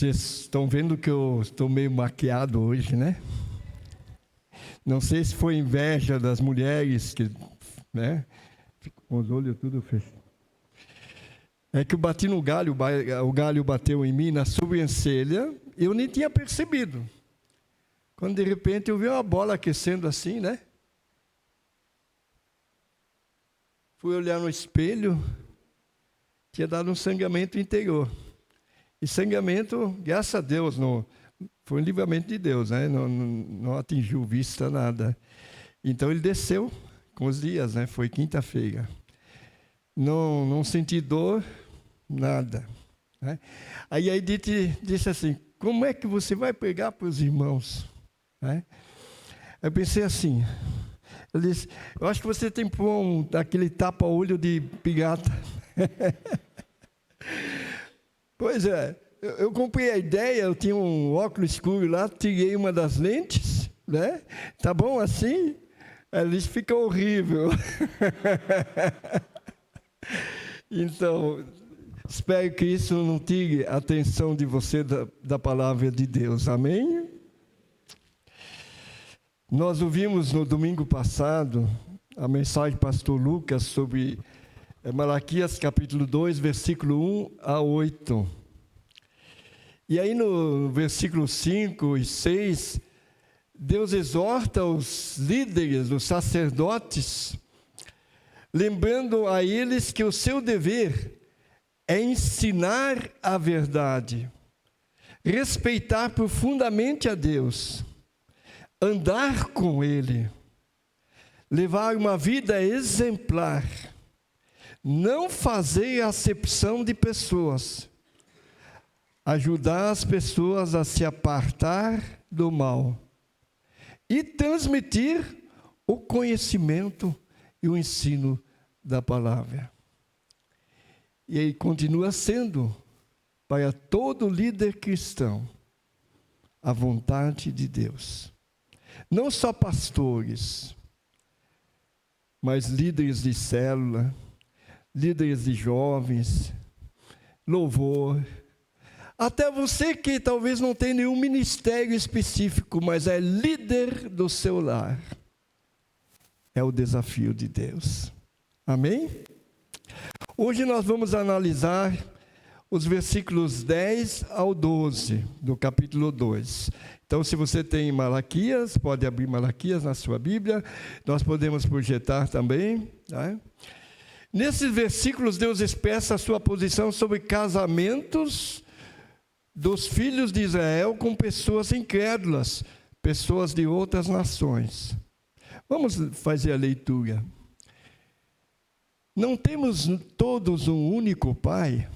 Vocês estão vendo que eu estou meio maquiado hoje, né? Não sei se foi inveja das mulheres, né? Com os olhos tudo fechados. É que eu bati no galho, o galho bateu em mim na sobrancelha, e eu nem tinha percebido. Quando de repente eu vi uma bola aquecendo assim, né? Fui olhar no espelho, tinha dado um sangramento interior. E sangramento, graças a Deus, foi um livramento de Deus, né? Não atingiu vista, nada. Então ele desceu com os dias, né? Foi quinta-feira. Não senti dor, nada. Né? Aí a Edith disse assim, como é que você vai pregar para os irmãos? Né? Eu pensei assim, eu disse, eu acho que você tem que pôr aquele tapa-olho de pirata. Pois é, eu comprei a ideia, eu tinha um óculos escuro lá, tirei uma das lentes, né? Tá bom assim? Ela disse, fica horrível. Então, espero que isso não tire a atenção de você da palavra de Deus, amém? Nós ouvimos no domingo passado a mensagem do pastor Lucas sobre Malaquias capítulo 2, versículo 1 a 8. E aí no versículo 5 e 6, Deus exorta os líderes, os sacerdotes, lembrando a eles que o seu dever é ensinar a verdade, respeitar profundamente a Deus, andar com Ele, levar uma vida exemplar, não fazer acepção de pessoas, ajudar as pessoas a se apartar do mal e transmitir o conhecimento e o ensino da palavra. E aí continua sendo, para todo líder cristão, a vontade de Deus. Não só pastores, mas líderes de célula, líderes de jovens, louvor. Até você que talvez não tenha nenhum ministério específico, mas é líder do seu lar. É o desafio de Deus. Amém? Hoje nós vamos analisar os versículos 10 ao 12 do capítulo 2. Então, se você tem Malaquias, pode abrir Malaquias na sua Bíblia. Nós podemos projetar também. Tá? Nesses versículos, Deus expressa a sua posição sobre casamentos dos filhos de Israel com pessoas incrédulas, pessoas de outras nações. Vamos fazer a leitura. Não temos todos um único Pai?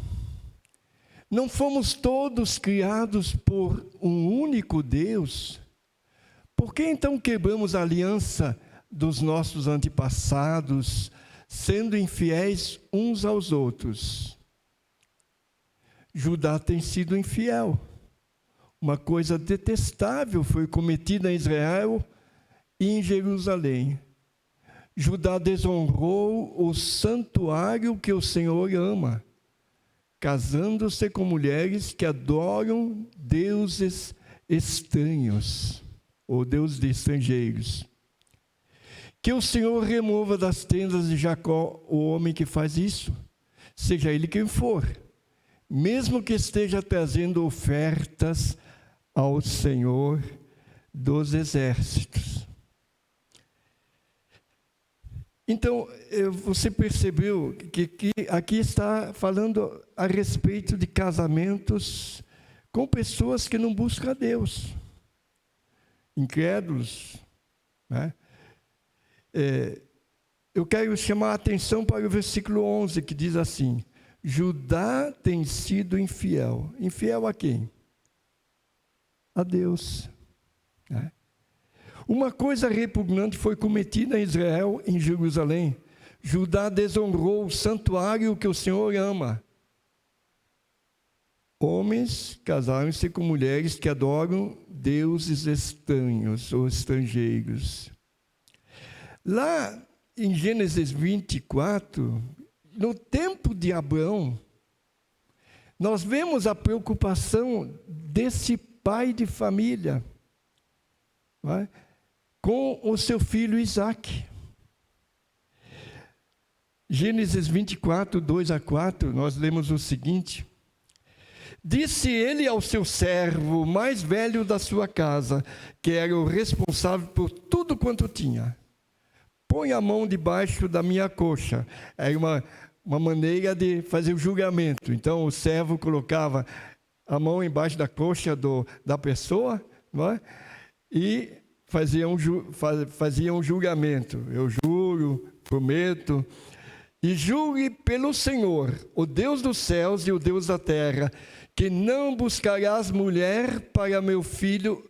Não fomos todos criados por um único Deus? Por que então quebramos a aliança dos nossos antepassados, sendo infiéis uns aos outros? Judá tem sido infiel. Uma coisa detestável foi cometida em Israel e em Jerusalém. Judá desonrou o santuário que o Senhor ama, casando-se com mulheres que adoram deuses estranhos, ou deuses de estrangeiros. Que o Senhor remova das tendas de Jacó o homem que faz isso, seja ele quem for, mesmo que esteja trazendo ofertas ao Senhor dos exércitos. Então, você percebeu que aqui está falando a respeito de casamentos com pessoas que não buscam a Deus, incrédulos, né? Eu quero chamar a atenção para o versículo 11, que diz assim, Judá tem sido infiel. Infiel a quem? A Deus, né? Uma coisa repugnante foi cometida em Israel, em Jerusalém. Judá desonrou o santuário que o Senhor ama. Homens casaram-se com mulheres que adoram deuses estranhos ou estrangeiros. Lá em Gênesis 24, no tempo de Abraão, nós vemos a preocupação desse pai de família, não é? Com o seu filho Isaque. Gênesis 24, 2-4, nós lemos o seguinte: disse ele ao seu servo mais velho da sua casa, que era o responsável por tudo quanto tinha: põe a mão debaixo da minha coxa. Era uma maneira de fazer o julgamento. Então o servo colocava a mão embaixo da coxa da pessoa, não é? E fazia um julgamento. Eu juro, prometo, e jure pelo Senhor, o Deus dos céus e o Deus da terra, que não buscarás mulher para meu filho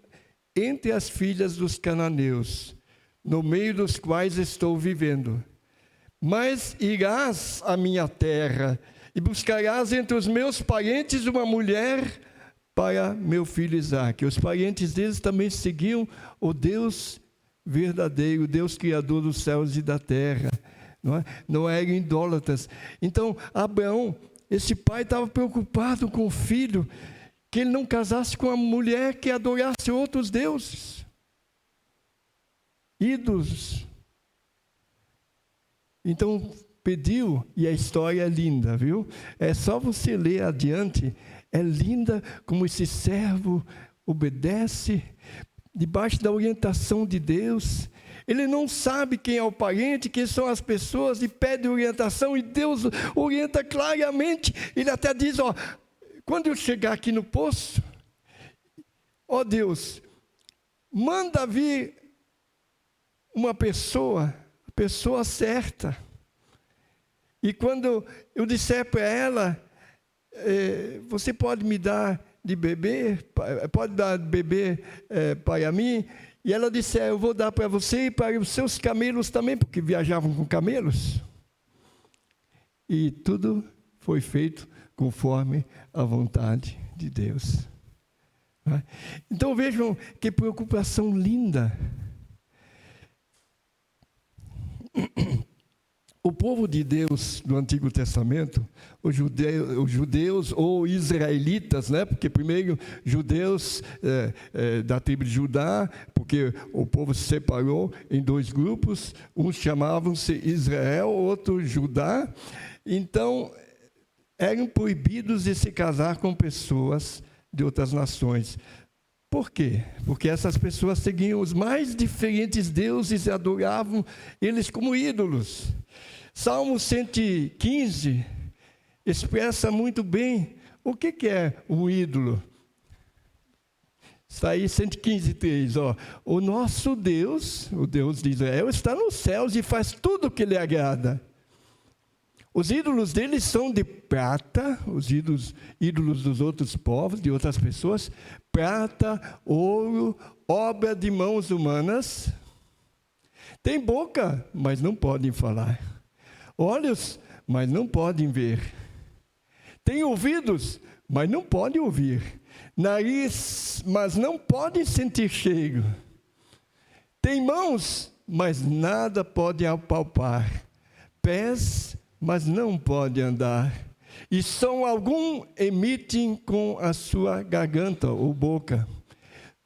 entre as filhas dos cananeus, no meio dos quais estou vivendo. Mas irás à minha terra e buscarás entre os meus parentes uma mulher para meu filho Isaque. Os parentes deles também seguiam o Deus verdadeiro, o Deus criador dos céus e da terra. Não eram idólatras. Então, Abraão, esse pai, estava preocupado com o filho, que ele não casasse com uma mulher que adorasse outros deuses, ídolos. Então pediu, e a história é linda, viu? É só você ler adiante, é linda como esse servo obedece, debaixo da orientação de Deus. Ele não sabe quem é o parente, quem são as pessoas, e pede orientação, e Deus orienta claramente. Ele até diz, quando eu chegar aqui no poço, Deus, manda vir uma pessoa, a pessoa certa. E quando eu disser para ela, você pode me dar de beber, pode dar de beber para mim, e ela disse, eu vou dar para você e para os seus camelos também, porque viajavam com camelos. E tudo foi feito conforme a vontade de Deus. Então vejam que preocupação linda. O povo de Deus do Antigo Testamento, os judeus ou israelitas, né? Porque primeiro judeus da tribo de Judá, porque o povo se separou em dois grupos, uns chamavam-se Israel, outros Judá. Então, eram proibidos de se casar com pessoas de outras nações. Por quê? Porque essas pessoas seguiam os mais diferentes deuses e adoravam eles como ídolos. Salmo 115 expressa muito bem o que é um ídolo. Está aí 115:3. O nosso Deus, o Deus de Israel, está nos céus e faz tudo o que lhe agrada. Os ídolos deles são de prata, os ídolos dos outros povos, de outras pessoas, prata, ouro, obra de mãos humanas. Tem boca, mas não podem falar. Olhos, mas não podem ver. Tem ouvidos, mas não podem ouvir. Nariz, mas não podem sentir cheiro. Tem mãos, mas nada podem apalpar. Pés, mas não podem andar. E som algum emitem com a sua garganta ou boca.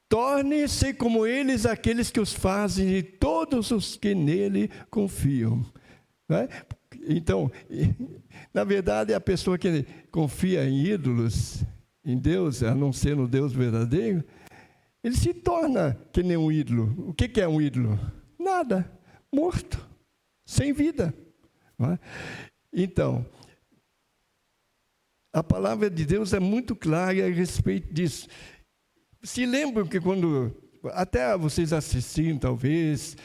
Tornem-se como eles aqueles que os fazem e todos os que nele confiam. Não é? Então, na verdade, a pessoa que confia em ídolos, em Deus, a não ser no Deus verdadeiro, ele se torna que nem um ídolo. O que é um ídolo? Nada, morto, sem vida. Não é? Então, a palavra de Deus é muito clara a respeito disso. Se lembram que quando, até vocês assistiram talvez,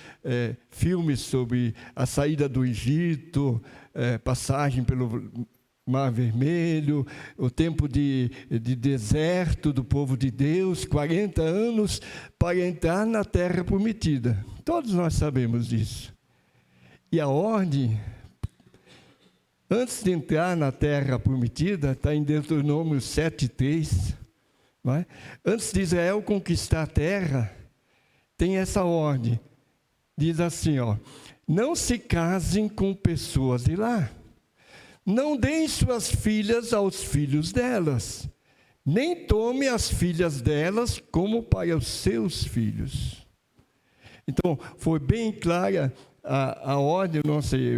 filmes sobre a saída do Egito, passagem pelo Mar Vermelho, o tempo de deserto do povo de Deus, 40 anos para entrar na terra prometida. Todos nós sabemos disso. E a ordem, antes de entrar na terra prometida, está em Deuteronômio 7:3, não é? Antes de Israel conquistar a terra, tem essa ordem. Diz assim, não se casem com pessoas de lá. não deem suas filhas aos filhos delas, nem tome as filhas delas como para os seus filhos. Então, foi bem clara a ordem, não sei,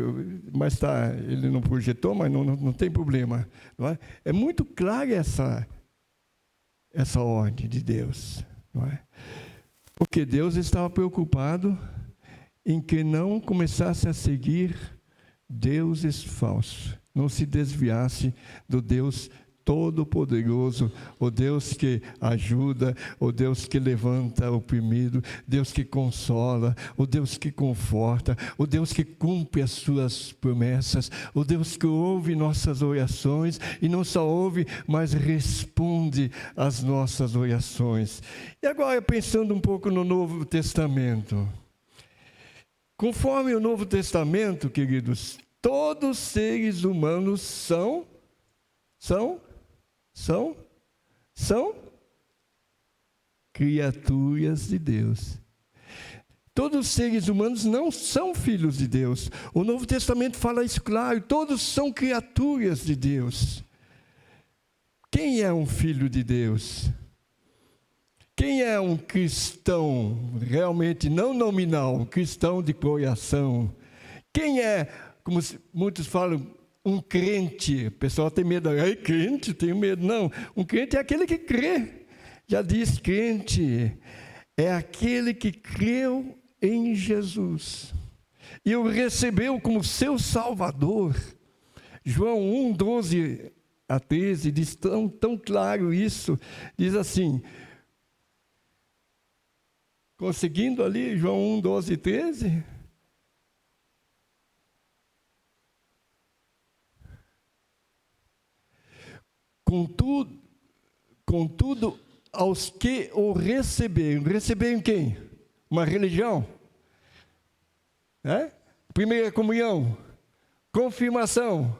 mas ele não projetou, mas não tem problema. Não é? É muito clara essa ordem de Deus. Não é? Porque Deus estava preocupado em que não começasse a seguir deuses falsos, não se desviasse do Deus Todo-Poderoso, o Deus que ajuda, o Deus que levanta o oprimido, Deus que consola, o Deus que conforta, o Deus que cumpre as suas promessas, o Deus que ouve nossas orações, e não só ouve, mas responde às nossas orações. E agora, pensando um pouco no Novo Testamento. Conforme o Novo Testamento, queridos, todos os seres humanos são criaturas de Deus. Todos os seres humanos não são filhos de Deus. O Novo Testamento fala isso claro, todos são criaturas de Deus. Quem é um filho de Deus? Quem é um cristão realmente não nominal, um cristão de coração? Quem é, como muitos falam, um crente? O pessoal tem medo, crente, tenho medo. Não, um crente é aquele que crê. Já diz crente, é aquele que creu em Jesus e o recebeu como seu Salvador. João 1, 12 a 13, diz tão claro isso, diz assim, conseguindo ali, João 1, 12 e 13. Contudo, aos que o receberam quem? Uma religião? Primeira comunhão? Confirmação?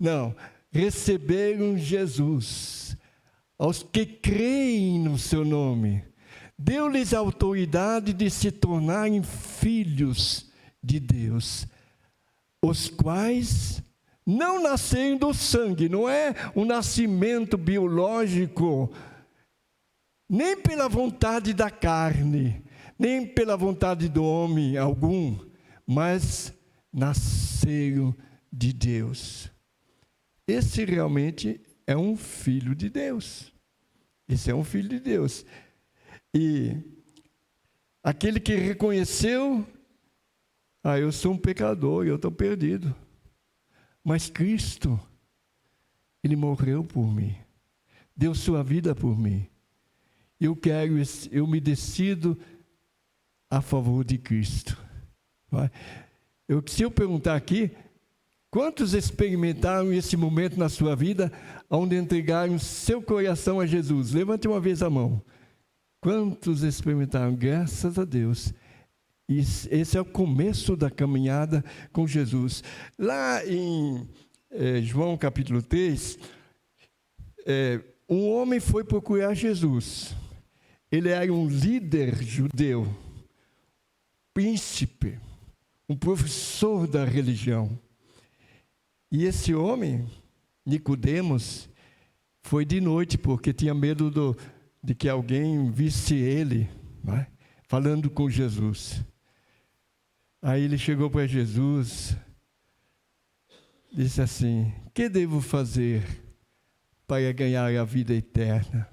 Não, receberam Jesus. Aos que creem no seu nome, deu-lhes a autoridade de se tornarem filhos de Deus, os quais não nasceram do sangue, não é um nascimento biológico, nem pela vontade da carne, nem pela vontade do homem algum, mas nasceram de Deus. Esse realmente é um filho de Deus. Esse é um filho de Deus. E aquele que reconheceu, eu sou um pecador, eu estou perdido. Mas Cristo, Ele morreu por mim, deu sua vida por mim. Eu me decido a favor de Cristo. Se eu perguntar aqui, quantos experimentaram esse momento na sua vida, onde entregaram seu coração a Jesus? Levante uma vez a mão. Quantos experimentaram? Graças a Deus. Esse é o começo da caminhada com Jesus. Lá em João capítulo 3, um homem foi procurar Jesus. Ele era um líder judeu, príncipe, um professor da religião. E esse homem, Nicodemos, foi de noite, porque tinha medo de que alguém visse ele, falando com Jesus. Aí ele chegou para Jesus, disse assim: que devo fazer para ganhar a vida eterna?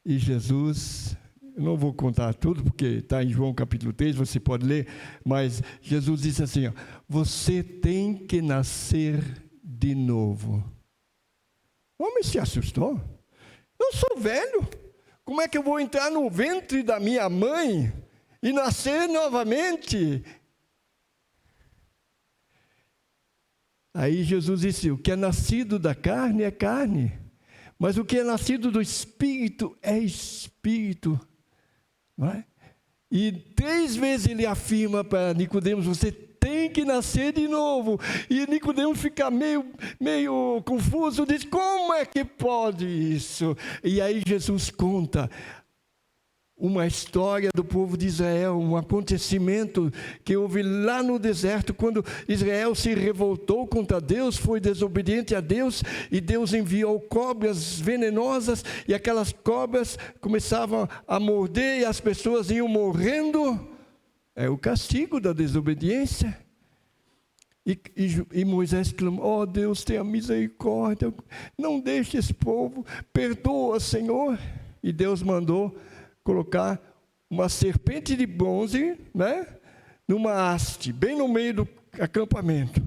E Jesus, eu não vou contar tudo, porque está em João capítulo 3, você pode ler, mas Jesus disse assim: você tem que nascer de novo. O homem se assustou. Eu sou velho. Como é que eu vou entrar no ventre da minha mãe e nascer novamente? Aí Jesus disse: o que é nascido da carne é carne, mas o que é nascido do Espírito é Espírito. Não é? E 3 vezes ele afirma para Nicodemos: você tem que nascer de novo. E Nicodemos fica meio confuso, diz: como é que pode isso? E aí Jesus conta uma história do povo de Israel, um acontecimento que houve lá no deserto, quando Israel se revoltou contra Deus, foi desobediente a Deus, e Deus enviou cobras venenosas, e aquelas cobras começavam a morder, e as pessoas iam morrendo. É o castigo da desobediência. E Moisés clamou: ó Deus, tenha misericórdia, não deixe esse povo, perdoa, Senhor. E Deus mandou colocar uma serpente de bronze, né, numa haste, bem no meio do acampamento.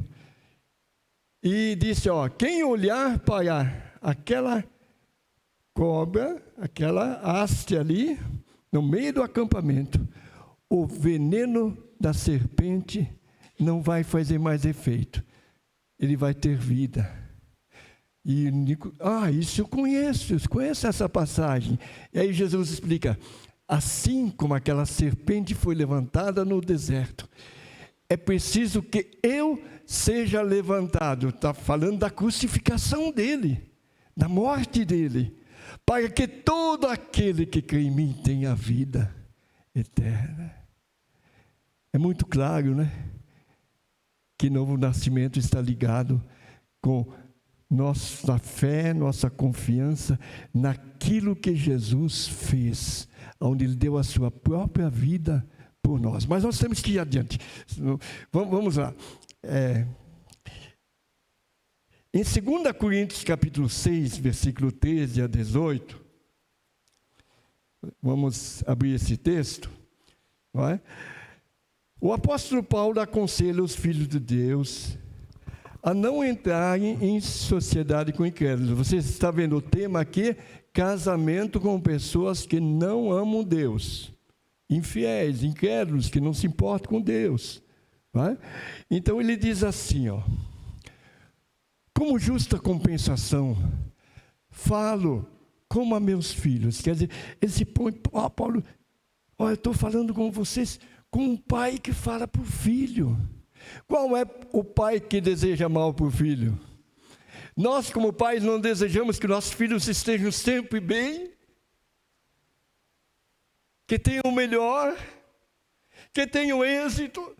E disse: ó, quem olhar para aquela cobra, aquela haste ali, no meio do acampamento, o veneno da serpente não vai fazer mais efeito. Ele vai ter vida. E isso eu conheço essa passagem. E aí Jesus explica: assim como aquela serpente foi levantada no deserto, é preciso que eu seja levantado. Está falando da crucificação dele, da morte dele, para que todo aquele que crê em mim tenha vida eterna. É muito claro, né? Que novo nascimento está ligado com nossa fé, nossa confiança naquilo que Jesus fez, onde Ele deu a sua própria vida por nós. Mas nós temos que ir adiante. Vamos lá. Em 2 Coríntios capítulo 6, versículo 13 a 18, vamos abrir esse texto, não é? O apóstolo Paulo aconselha os filhos de Deus a não entrarem em sociedade com incrédulos. Você está vendo o tema aqui? Casamento com pessoas que não amam Deus. Infiéis, incrédulos, que não se importam com Deus. Não é? Então ele diz assim, ó: como justa compensação, falo como a meus filhos. Quer dizer, ele se põe, Paulo, eu estou falando com vocês com um pai que fala para o filho. Qual é o pai que deseja mal para o filho? Nós, como pais, não desejamos que nossos filhos estejam sempre bem, que tenham o melhor, que tenham êxito,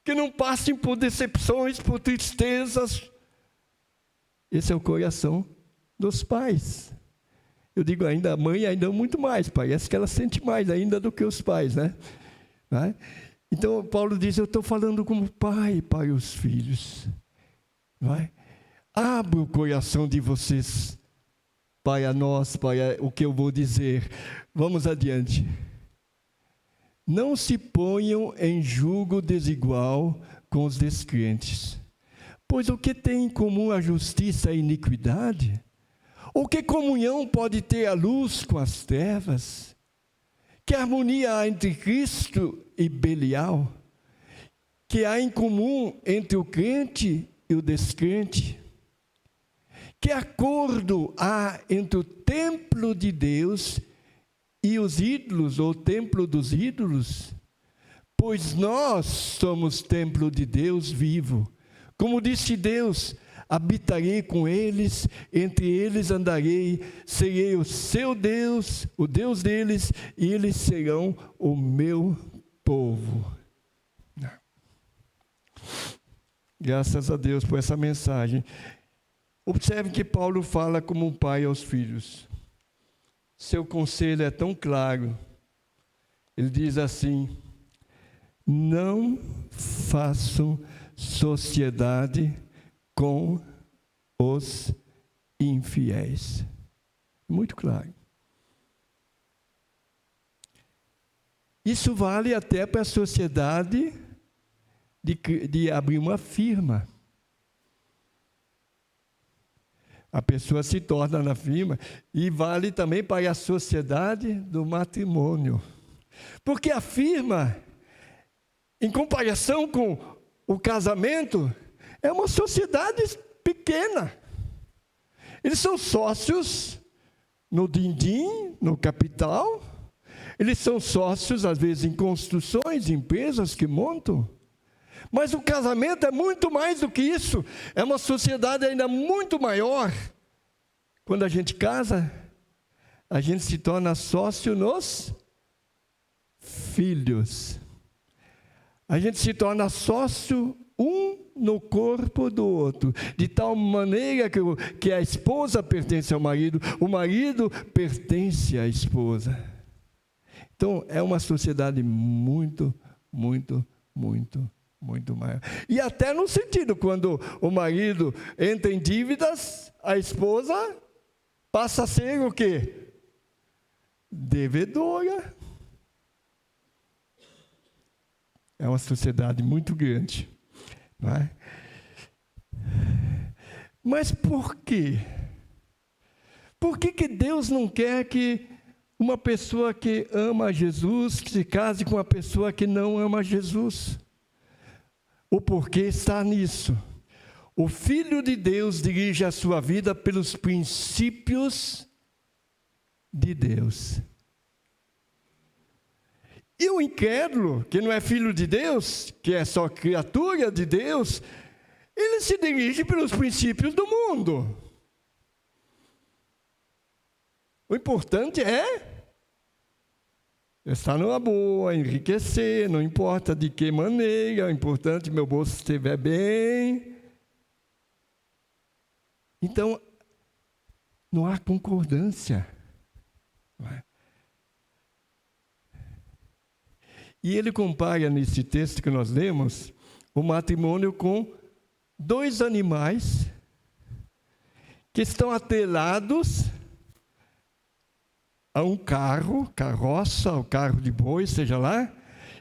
que não passem por decepções, por tristezas. Esse é o coração dos pais. Eu digo ainda, a mãe ainda muito mais, parece que ela sente mais ainda do que os pais, né? Então Paulo diz: eu estou falando como pai para os filhos. Abra o coração de vocês para nós, para o que eu vou dizer. Vamos adiante. Não se ponham em julgo desigual com os descrentes, pois o que tem em comum a justiça e a iniquidade? Ou que comunhão pode ter a luz com as trevas? Que harmonia há entre Cristo e Belial? Que há em comum entre o crente e o descrente? Que acordo há entre o templo de Deus e os ídolos, ou o templo dos ídolos? Pois nós somos templo de Deus vivo. Como disse Deus: habitarei com eles, entre eles andarei, serei o seu Deus, o Deus deles, e eles serão o meu povo. Graças a Deus por essa mensagem. Observe que Paulo fala como um pai aos filhos. Seu conselho é tão claro. Ele diz assim: não façam sociedade com os infiéis. Muito claro. Isso vale até para a sociedade de abrir uma firma. A pessoa se torna na firma, e vale também para a sociedade do matrimônio. Porque a firma, em comparação com o casamento, é uma sociedade pequena. Eles são sócios no din-din, no capital. Eles são sócios, às vezes, em construções, empresas que montam. Mas o casamento é muito mais do que isso. É uma sociedade ainda muito maior. Quando a gente casa, a gente se torna sócio nos filhos. A gente se torna sócio um no corpo do outro, de tal maneira que a esposa pertence ao marido, o marido pertence à esposa. Então, é uma sociedade muito, muito, muito, muito maior. E até no sentido, quando o marido entra em dívidas, a esposa passa a ser o quê? Devedora. É uma sociedade muito grande, não é? Mas por quê? Por que Deus não quer que uma pessoa que ama Jesus se case com uma pessoa que não ama Jesus? O porquê está nisso. O Filho de Deus dirige a sua vida pelos princípios de Deus. E o incrédulo, que não é filho de Deus, que é só criatura de Deus, ele se dirige pelos princípios do mundo. O importante é estar numa boa, enriquecer, não importa de que maneira, o importante é que meu bolso estiver bem. Então, não há concordância. Não é? E ele compara nesse texto que nós lemos, o matrimônio com 2 animais que estão atrelados a um carro, carroça, ou carro de boi, seja lá,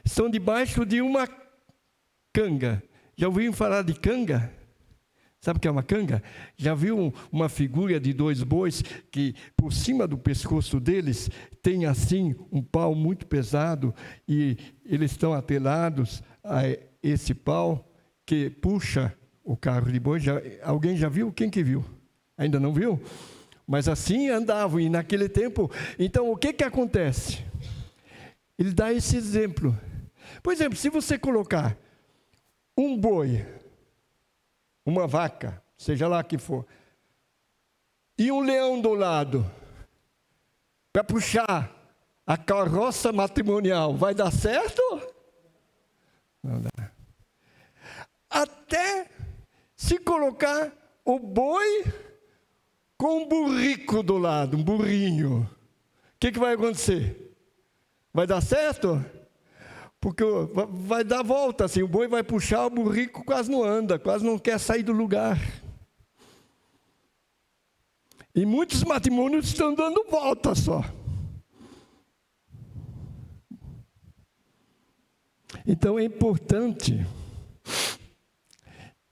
estão debaixo de uma canga. Já ouviram falar de canga? Sabe o que é uma canga? Já viu uma figura de 2 bois que por cima do pescoço deles tem assim um pau muito pesado e eles estão atrelados a esse pau que puxa o carro de boi? Alguém já viu? Quem que viu? Ainda não viu? Mas assim andavam, e naquele tempo, então o que acontece? Ele dá esse exemplo. Por exemplo, se você colocar um boi, uma vaca, seja lá que for, e um leão do lado, para puxar a carroça matrimonial, vai dar certo? Não dá. Até se colocar o boi com um burrico do lado, um burrinho, o que vai acontecer? Vai dar certo? Porque vai dar volta, assim, o boi vai puxar, o burrico quase não anda, quase não quer sair do lugar. E muitos matrimônios estão dando volta só. Então é importante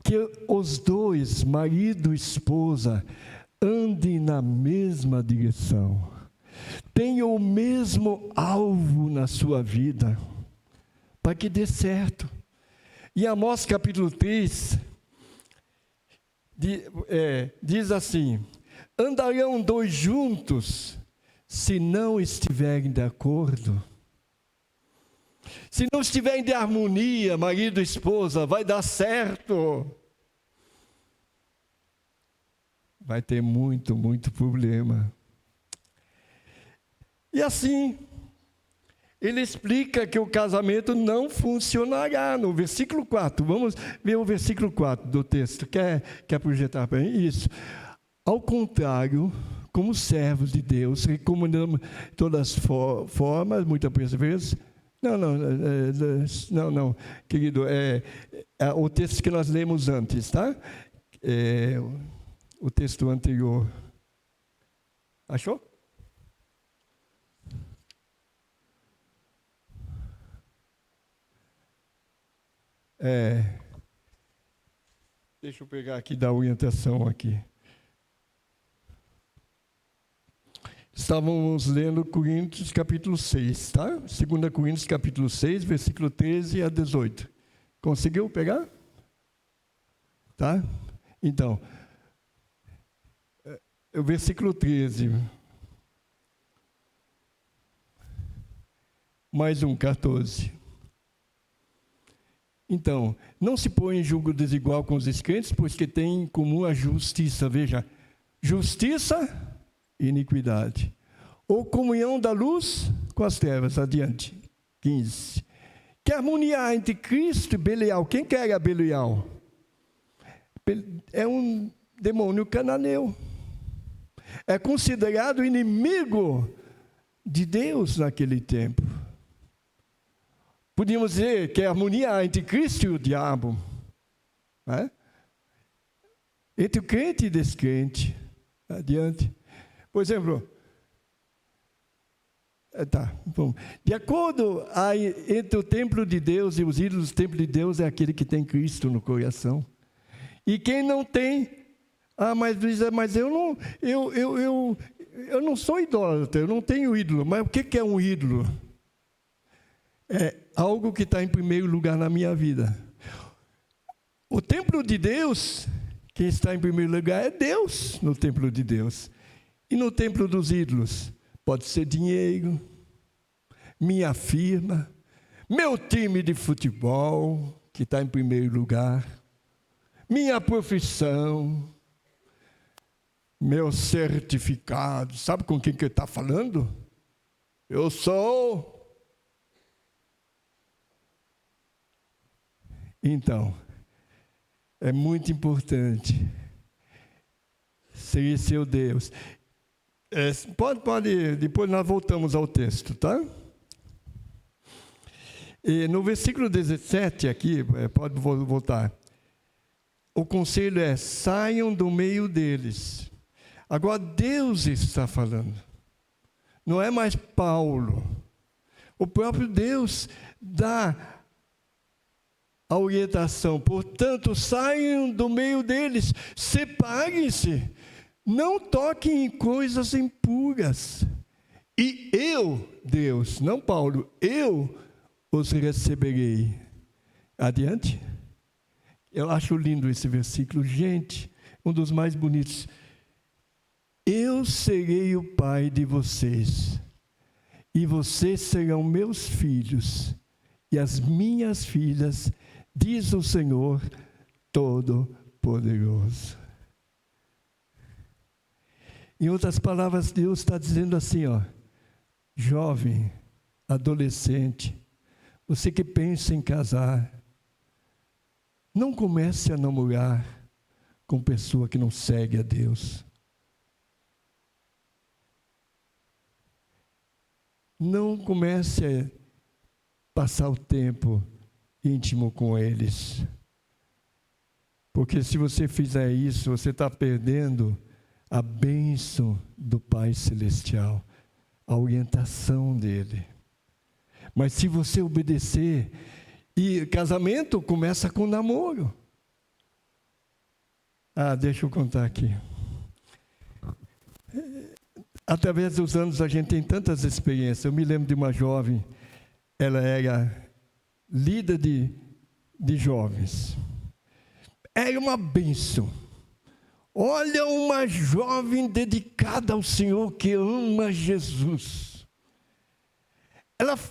que os 2, marido e esposa, andem na mesma direção, tenham o mesmo alvo na sua vida, para que dê certo. E Amós capítulo 3 diz assim: andarão 2 juntos se não estiverem de acordo? Se não estiverem de harmonia, marido e esposa, vai dar certo? Vai ter muito, muito problema. E assim, ele explica que o casamento não funcionará no versículo 4. Vamos ver o versículo 4 do texto. Quer projetar para mim? Isso. Ao contrário, como servos de Deus, recomendamos todas as formas, muitas vezes. Não, querido, é o texto que nós lemos antes, tá? O texto anterior. Achou? Deixa eu pegar aqui da orientação aqui. Estávamos lendo Coríntios capítulo 6, tá? 2 Coríntios capítulo 6, versículo 13 a 18. Conseguiu pegar? Tá? Então, o versículo 13. Mais 14. Então, não se põe em julgo desigual com os descrentes, pois que têm em comum a justiça. Veja, justiça e iniquidade. Ou comunhão da luz com as trevas. Adiante. 15. Que harmonia há entre Cristo e Belial? Quem que era Belial? É um demônio cananeu. É considerado inimigo de Deus naquele tempo. Podíamos dizer que a harmonia há entre Cristo e o diabo. Né? Entre o crente e o descrente. Adiante. Por exemplo, de acordo entre o templo de Deus e os ídolos, o templo de Deus é aquele que tem Cristo no coração. E quem não tem, mas eu não sou idólatra, eu não tenho ídolo. Mas o que é um ídolo? É algo que está em primeiro lugar na minha vida. O templo de Deus, quem está em primeiro lugar é Deus no templo de Deus. E no templo dos ídolos, pode ser dinheiro, minha firma, meu time de futebol, que está em primeiro lugar, minha profissão, meu certificado. Sabe com quem que ele está falando? Eu sou. Então, é muito importante ser seu Deus. Pode, depois nós voltamos ao texto, tá? E no versículo 17 aqui, pode voltar. O conselho é: saiam do meio deles. Agora Deus está falando. Não é mais Paulo. O próprio Deus dá a orientação. Portanto, saiam do meio deles, separem-se, não toquem em coisas impuras. E eu, Deus, não Paulo, eu os receberei. Adiante. Eu acho lindo esse versículo, gente, um dos mais bonitos. Eu serei o pai de vocês, e vocês serão meus filhos, e as minhas filhas, diz o Senhor Todo-Poderoso. Em outras palavras, Deus está dizendo assim, jovem, adolescente, você que pensa em casar, não comece a namorar com pessoa que não segue a Deus. Não comece a passar o tempo íntimo com eles. Porque se você fizer isso, você está perdendo a bênção do Pai Celestial, a orientação dele. Mas se você obedecer, e casamento começa com namoro. Deixa eu contar aqui. Através dos anos a gente tem tantas experiências. Eu me lembro de uma jovem, ela era líder de jovens. Era uma bênção. Olha, uma jovem dedicada ao Senhor, que ama Jesus.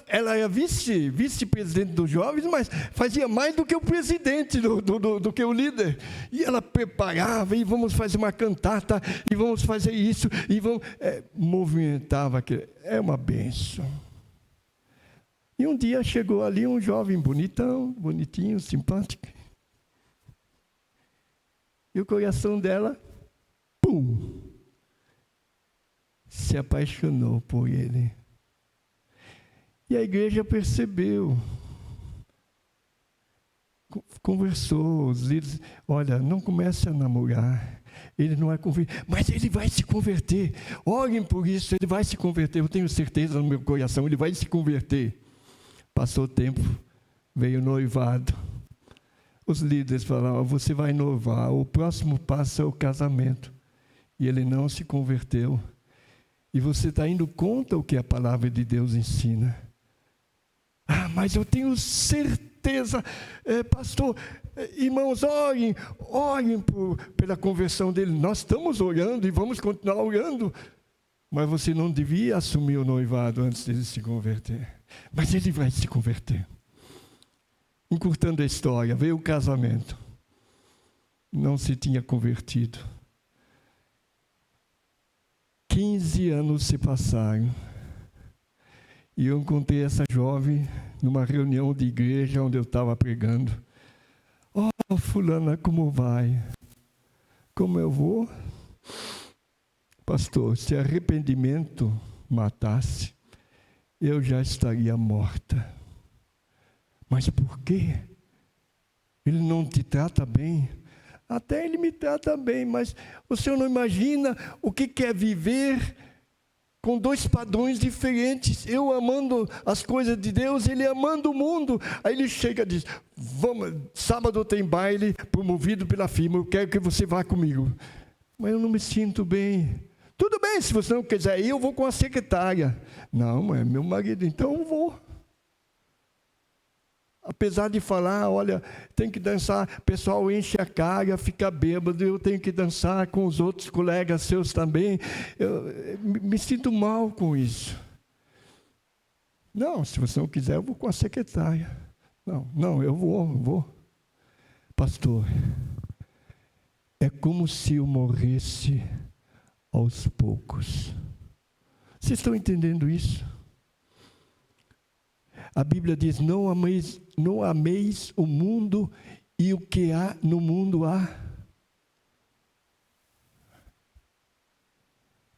Ela era vice-presidente dos jovens, mas fazia mais do que o presidente, do que o líder. E ela preparava, e vamos fazer uma cantata, e vamos fazer isso, e movimentava. É uma bênção. E um dia chegou ali um jovem bonitinho, simpático. E o coração dela, se apaixonou por ele. E a igreja percebeu, conversou, os líderes, olha, não comece a namorar, ele não é convertido, mas ele vai se converter, orem por isso, ele vai se converter, eu tenho certeza no meu coração, ele vai se converter. Passou o tempo, veio o noivado, os líderes falaram, você vai noivar, o próximo passo é o casamento, e ele não se converteu, e você está indo contra o que a palavra de Deus ensina. Mas eu tenho certeza, pastor, irmãos, orem pela conversão dele. Nós estamos orando e vamos continuar orando. Mas você não devia assumir o noivado antes dele se converter. Mas ele vai se converter. Encurtando a história, veio o casamento. Não se tinha convertido. 15 anos se passaram. E eu encontrei essa jovem numa reunião de igreja onde eu estava pregando. Oh, fulana, como vai? Como eu vou? Pastor, se arrependimento matasse, eu já estaria morta. Mas por quê? Ele não te trata bem? Até ele me trata bem, mas o senhor não imagina o que é viver com dois padrões diferentes. Eu amando as coisas de Deus, ele amando o mundo. Aí ele chega e diz, vamos, sábado tem baile promovido pela firma, eu quero que você vá comigo. Mas eu não me sinto bem. Tudo bem, se você não quiser ir, eu vou com a secretária. Não, é meu marido, então eu vou. Apesar de falar, olha, tem que dançar, o pessoal enche a cara, fica bêbado, eu tenho que dançar com os outros colegas seus também. Eu me sinto mal com isso. Não, se você não quiser, eu vou com a secretária. Não, eu vou. Pastor, é como se eu morresse aos poucos. Vocês estão entendendo isso? A Bíblia diz, não ameis o mundo e o que há no mundo há.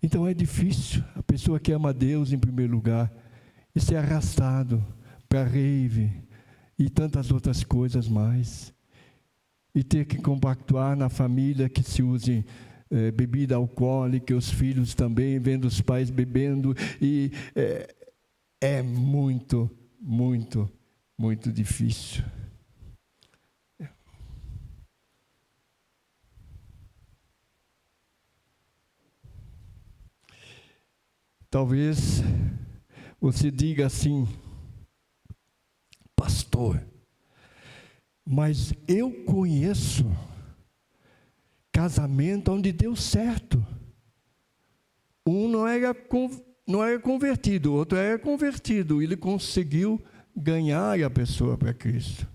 Então é difícil. A pessoa que ama Deus em primeiro lugar e ser arrastado para rave e tantas outras coisas mais. E ter que compactuar na família que se use bebida alcoólica, os filhos também, vendo os pais bebendo. E é muito difícil. Talvez você diga assim, pastor, mas eu conheço casamento onde deu certo. Um não era convertido, o outro era convertido. Ele conseguiu ganhar a pessoa para Cristo.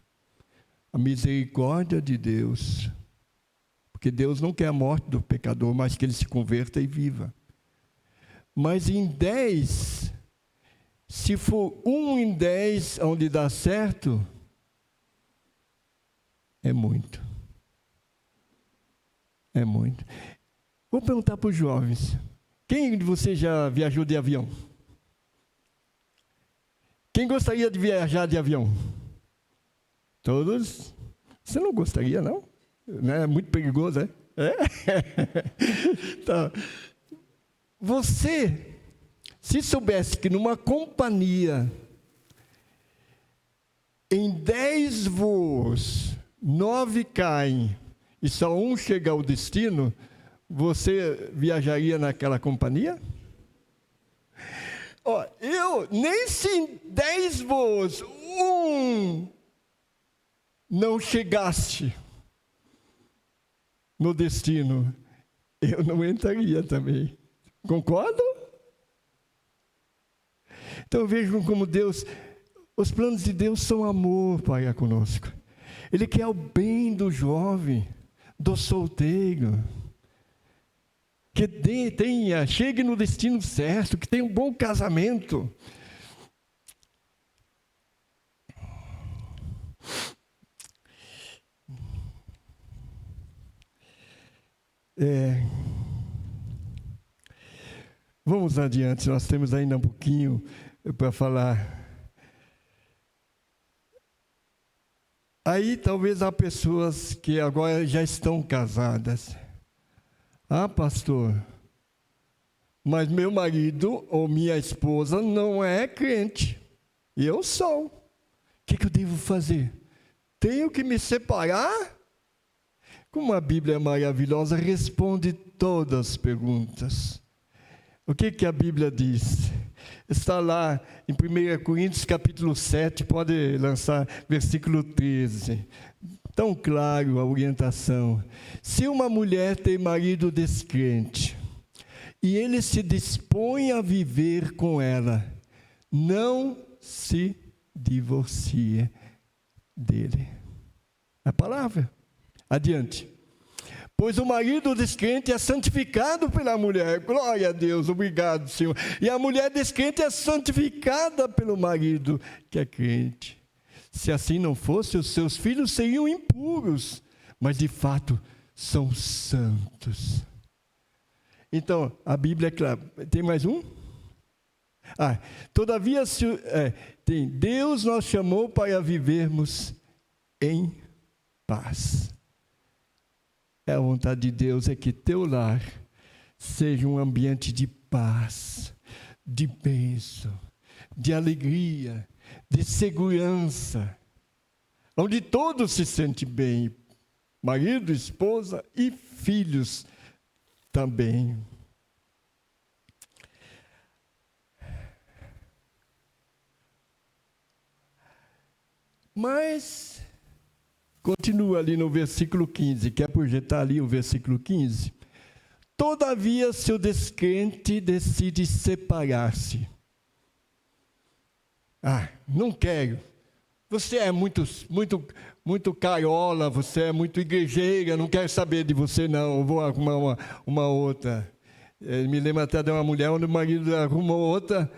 A misericórdia de Deus. Porque Deus não quer a morte do pecador, mas que ele se converta e viva. Mas em 10, se for 1 em 10 onde dá certo, é muito. É muito. Vou perguntar para os jovens. Quem de vocês já viajou de avião? Quem gostaria de viajar de avião? Todos? Você não gostaria, não? É muito perigoso, é? Tá. Você, se soubesse que numa companhia, em 10 voos, 9 caem e só um chega ao destino, você viajaria naquela companhia? Nem se em 10 voos, um não chegasse no destino, eu não entraria também. Concordo? Então vejam como Deus, os planos de Deus são amor para conosco. Ele quer o bem do jovem, do solteiro. Que chegue no destino certo, que tenha um bom casamento. Vamos adiante, nós temos ainda um pouquinho para falar. Aí talvez há pessoas que agora já estão casadas. Ah, pastor, mas meu marido ou minha esposa não é crente. E eu sou. O que eu devo fazer? Tenho que me separar? Como a Bíblia é maravilhosa, responde todas as perguntas. O que a Bíblia diz? Está lá em 1 Coríntios capítulo 7, pode lançar versículo 13. Tão claro a orientação. Se uma mulher tem marido descrente e ele se dispõe a viver com ela, não se divorcie dele. A palavra. Adiante. pois o marido descrente é santificado pela mulher. Glória a Deus, obrigado, Senhor. E a mulher descrente é santificada pelo marido que é crente. Se assim não fosse, os seus filhos seriam impuros, mas de fato são santos. Então, a Bíblia é clara. Tem mais um? Todavia, Deus nos chamou para vivermos em paz. A vontade de Deus é que teu lar seja um ambiente de paz, de bênção, de alegria, de segurança, onde todos se sentem bem, marido, esposa e filhos também. Mas, continua ali no versículo 15, quer projetar ali o versículo 15? Todavia, se o descrente decide separar-se. Não quero. Você é muito caiola, você é muito igrejeira, não quero saber de você não, eu vou arrumar uma outra. Me lembro até de uma mulher onde o marido arrumou outra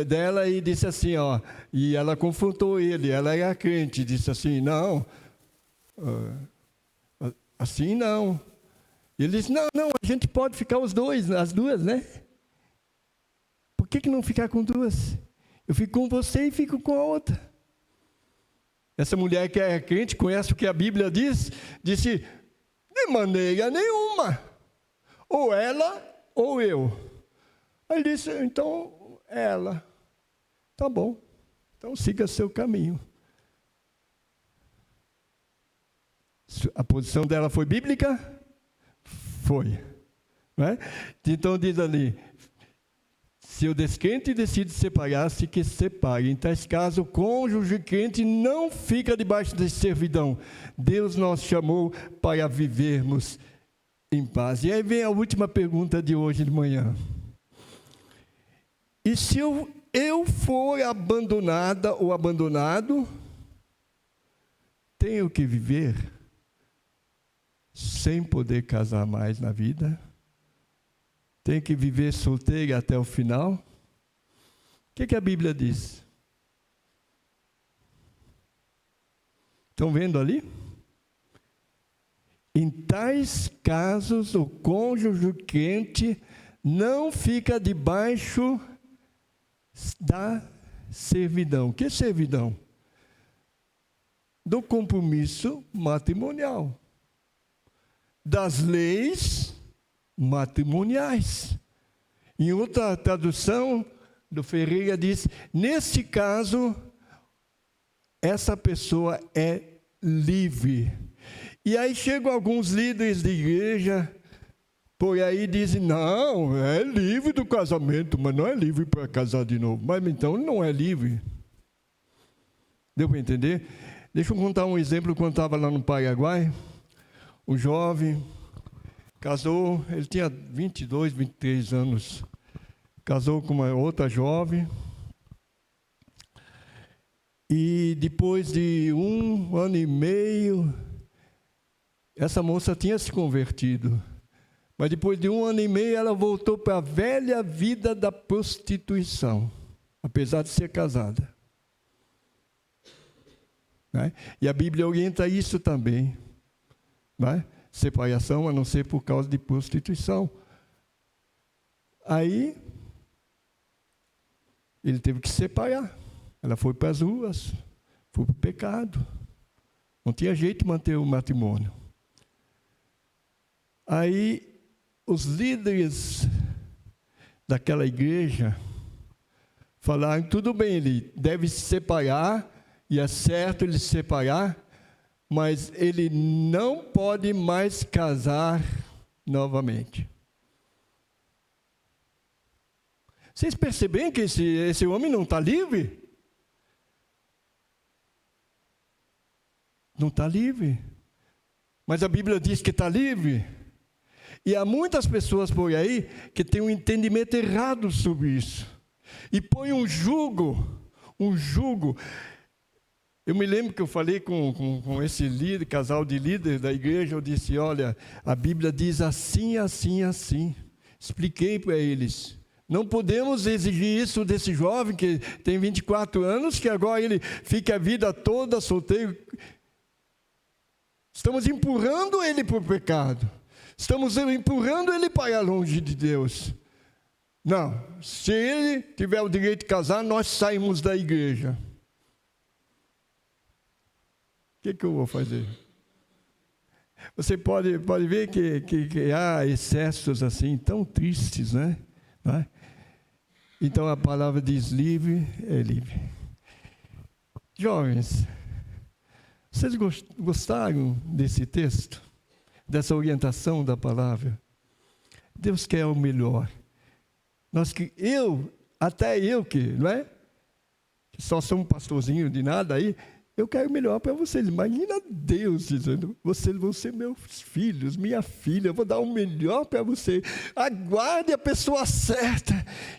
dela e disse assim, e ela confrontou ele, ela era crente, disse assim, não, assim não. Ele disse, não, a gente pode ficar as duas, né? Por que não ficar com duas? Eu fico com você e fico com a outra. Essa mulher que é crente, conhece o que a Bíblia diz, disse, de maneira nenhuma, ou ela ou eu. Aí ele disse, então, ela, tá bom, então siga seu caminho. A posição dela foi bíblica? Foi. Né? Então diz ali, se o descrente decide separar-se, que se separe. Em tais casos, o cônjuge crente não fica debaixo de servidão. Deus nos chamou para vivermos em paz. E aí vem a última pergunta de hoje de manhã. E se eu for abandonada ou abandonado, tenho que viver sem poder casar mais na vida? Tenho que viver solteira até o final? O que a Bíblia diz? Estão vendo ali? Em tais casos, o cônjuge crente não fica debaixo da servidão. Que servidão? Do compromisso matrimonial, das leis matrimoniais. Em outra tradução do Ferreira diz, nesse caso, essa pessoa é livre. E aí chegam alguns líderes de igreja, por aí dizem, não, é livre do casamento, mas não é livre para casar de novo. Mas então não é livre. Deu para entender? Deixa eu contar um exemplo. Quando estava lá no Paraguai, um jovem casou, ele tinha 22, 23 anos, casou com uma outra jovem, e depois de 1 ano e meio, essa moça tinha se convertido, mas depois de 1 ano e meio ela voltou para a velha vida da prostituição, apesar de ser casada. Né? E a Bíblia orienta isso também, né? Separação a não ser por causa de prostituição. Aí, ele teve que separar. Ela foi para as ruas, foi para o pecado. Não tinha jeito de manter o matrimônio. Aí, os líderes daquela igreja falaram, tudo bem, ele deve se separar, e é certo ele se separar, mas ele não pode mais casar novamente. Vocês percebem que esse homem não está livre? Não está livre. Mas a Bíblia diz que está livre. E há muitas pessoas por aí que têm um entendimento errado sobre isso. E põe um jugo Eu me lembro que eu falei com esse líder, casal de líderes da igreja, eu disse, olha, a Bíblia diz assim, assim, assim. Expliquei para eles. Não podemos exigir isso desse jovem que tem 24 anos, que agora ele fica a vida toda solteiro. Estamos empurrando ele para o pecado. Estamos empurrando ele para longe de Deus. Não, se ele tiver o direito de casar, nós saímos da igreja. O que eu vou fazer? Você pode ver que há excessos assim, tão tristes, né? Não é? Então a palavra diz livre é livre. Jovens, vocês gostaram desse texto? Dessa orientação da palavra? Deus quer o melhor. Até eu que, não é? Só sou um pastorzinho de nada aí, eu quero o melhor para vocês. Imagina Deus dizendo, vocês vão ser meus filhos, minha filha, eu vou dar o melhor para você. Aguarde a pessoa certa,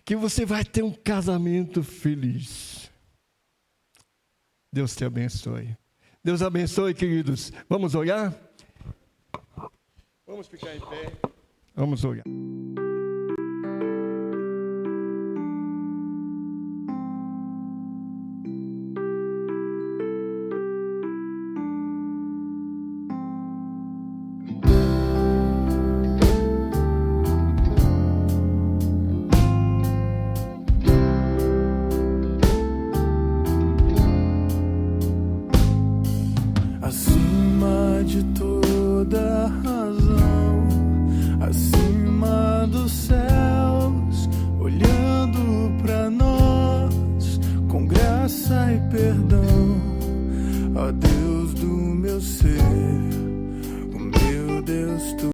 que você vai ter um casamento feliz. Deus te abençoe. Deus abençoe, queridos. Vamos orar? Vamos ficar em pé. Vamos orar. Acima de toda razão, acima dos céus, olhando para nós com graça e perdão, ó Deus do meu ser, o meu Deus tu